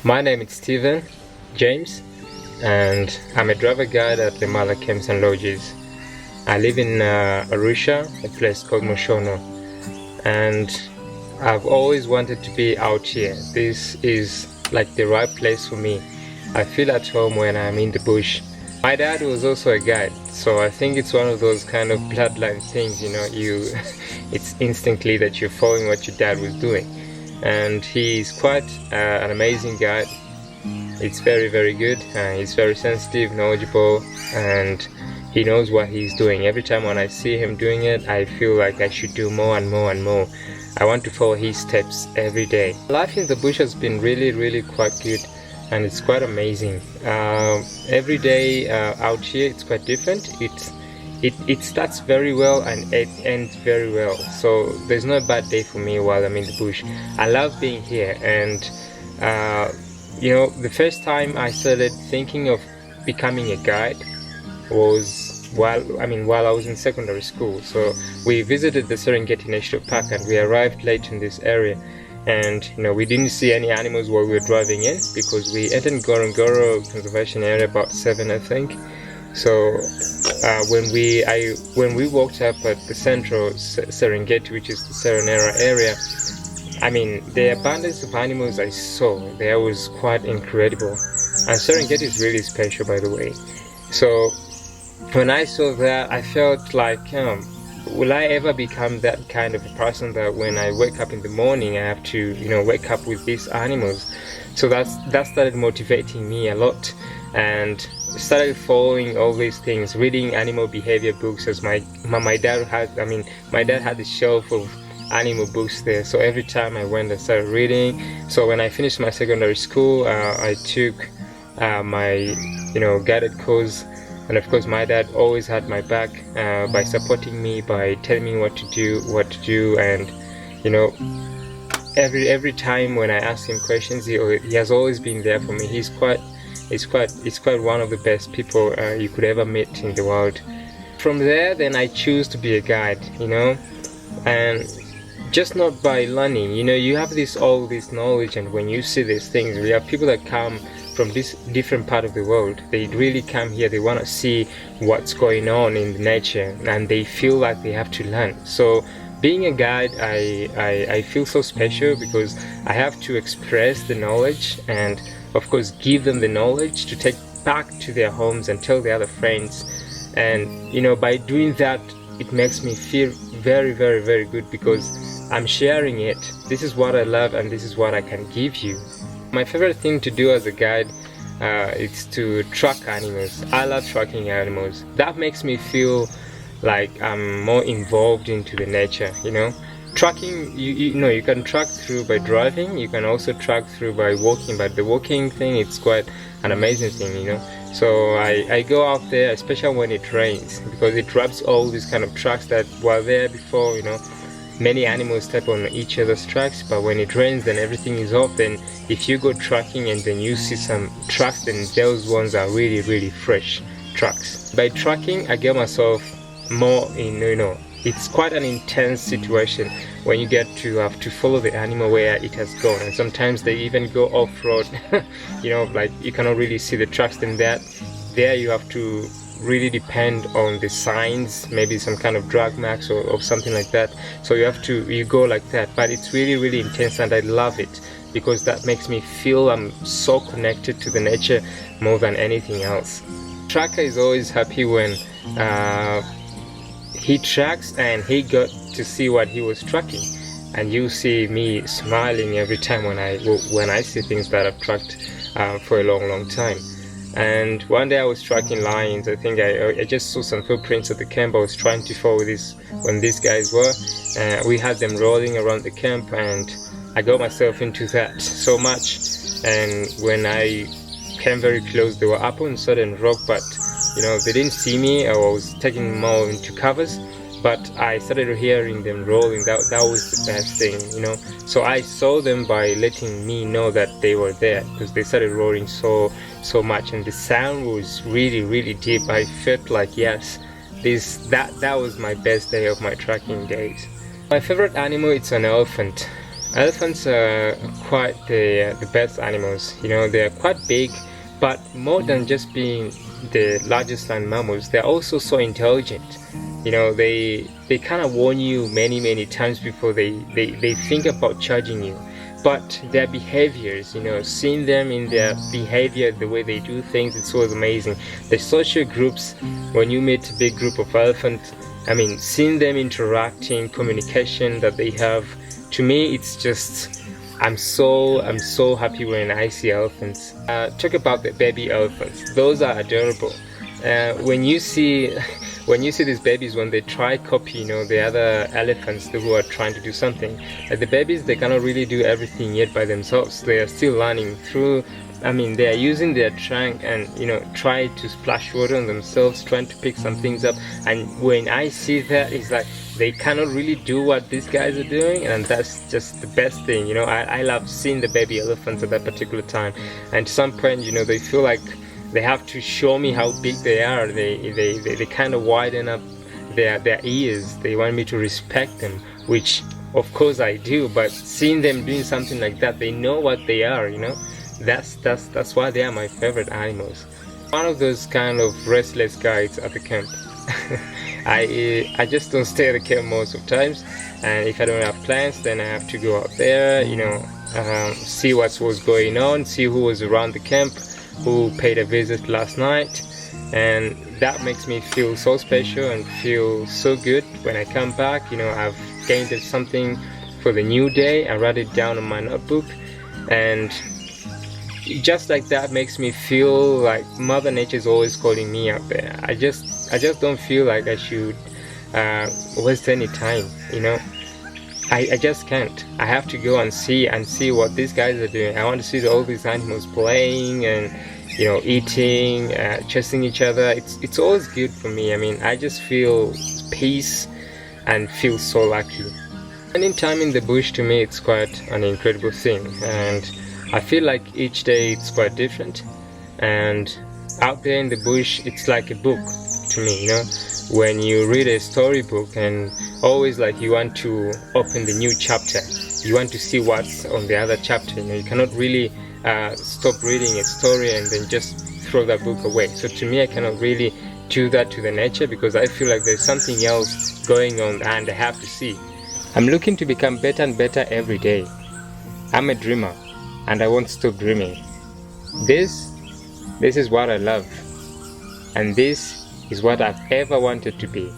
My name is Steven James, and I'm a driver guide at the Mala Camps and Lodges. I live in Arusha, a place called Moshono, and I've always wanted to be out here. This is like the right place for me. I feel at home when I'm in the bush. My dad was also a guide, so I think it's one of those kind of bloodline things, it's instantly that you're following what your dad was doing. And he's quite an amazing guide. It's very, very good. He's very sensitive, knowledgeable, and he knows what he's doing. Every time when I see him doing it, I feel like I should do more and more and more. I want to follow his steps every day. Life in the bush has been really, really quite good, and it's quite amazing. Every day out here, it's quite different. It starts very well and it ends very well, so there's no bad day for me while I'm in the bush. I love being here, and the first time I started thinking of becoming a guide was while I was in secondary school. So we visited the Serengeti National Park, and we arrived late in this area, and we didn't see any animals while we were driving in because we entered Ngorongoro Conservation Area about 7, I think. So when we walked up at the central Serengeti, which is the Serenera area, the abundance of animals I saw there was quite incredible. And Serengeti is really special, by the way. So when I saw that, I felt like, will I ever become that kind of a person that when I wake up in the morning, I have to, wake up with these animals? So that started motivating me a lot, and started following all these things, reading animal behavior books, as my dad had. My dad had a shelf of animal books there, so every time I went, I started reading. So when I finished my secondary school, I took my guided course, and of course my dad always had my back by supporting me, by telling me what to do, and every time when I asked him questions, he has always been there for me. He's quite one of the best people you could ever meet in the world. From there, then I choose to be a guide, and just not by learning. You have all this knowledge, and when you see these things, we have people that come from this different part of the world. They really come here, they want to see what's going on in the nature, and they feel like they have to learn. So being a guide, I feel so special because I have to express the knowledge and of course give them the knowledge to take back to their homes and tell their other friends. And by doing that, it makes me feel very, very, very good because I'm sharing it. This is what I love, and this is what I can give you. My favorite thing to do as a guide is to track animals. I love tracking animals. That makes me feel like I'm more involved into the nature. Tracking, you can track through by driving, you can also track through by walking, but the walking thing, it's quite an amazing thing. So I go out there, especially when it rains, because it rubs all these kind of tracks that were there before. Many animals step on each other's tracks, but when it rains, then everything is off. Then if you go tracking and then you see some tracks, then those ones are really, really fresh tracks. By tracking, I get myself more in, it's quite an intense situation when you get to have to follow the animal where it has gone, and sometimes they even go off-road. Like you cannot really see the tracks. Then there you have to really depend on the signs, maybe some kind of drag marks or something like that. So you go like that, but it's really, really intense, and I love it because that makes me feel I'm so connected to the nature more than anything else. Tracker is always happy when he tracks and he got to see what he was tracking, and you see me smiling every time when I see things that I've tracked for a long time. And one day I was tracking lions. I think I just saw some footprints at the camp. I was trying to follow when these guys were. We had them rolling around the camp, and I got myself into that so much. And when I came very close, they were up on a certain rock, but they didn't see me. I was taking more into covers, but I started hearing them rolling. That was the best thing. So I saw them by letting me know that they were there, because they started roaring so much, and the sound was really, really deep. I felt like, yes, that was my best day of my tracking days. My favorite animal, it's an elephant. Elephants are quite the best animals. You know, they're quite big, but more than just being the largest land mammals, they're also so intelligent. You know, they kind of warn you many times before they think about charging you. But their behaviors, you know, seeing them in their behavior, the way they do things, it's always amazing. The social groups, when you meet a big group of elephants, I mean, seeing them interacting, communication that they have, to me, it's just, I'm so happy when I see elephants. Talk about the baby elephants. Those are adorable. When you see these babies, when they try copy, you know, the other elephants who are trying to do something, the babies, they cannot really do everything yet by themselves. They are still learning through. I mean, they are using their trunk and, you know, try to splash water on themselves, trying to pick some things up. And when I see that, it's like they cannot really do what these guys are doing, and that's just the best thing. You know, I love seeing the baby elephants at that particular time. And to some point, you know, they feel like they have to show me how big they are. They kind of widen up their ears. They want me to respect them, which of course I do. But seeing them doing something like that, they know what they are. You know, that's why they are my favorite animals. One of those kind of restless guides at the camp. I just don't stay at the camp most of times, and if I don't have plans, then I have to go out there, you know, see what was going on, see who was around the camp, who paid a visit last night, and that makes me feel so special and feel so good when I come back. You know, I've gained something for the new day. I write it down on my notebook, and just like that makes me feel like Mother Nature is always calling me out there. I just don't feel like I should waste any time, you know. I just can't. I have to go and see what these guys are doing. I want to see all these animals playing and, you know, eating, chasing each other. It's always good for me. I mean, I just feel peace and feel so lucky. Spending time in the bush, to me, it's quite an incredible thing, and I feel like each day it's quite different. And out there in the bush, it's like a book to me, you know. When you read a storybook, and always like you want to open the new chapter, you want to see what's on the other chapter. You know, you cannot really stop reading a story and then just throw that book away. So to me, I cannot really do that to the nature, because I feel like there's something else going on and I have to see. I'm looking to become better and better every day. I'm a dreamer, and I won't stop dreaming. This is what I love, and this is what I've ever wanted to be.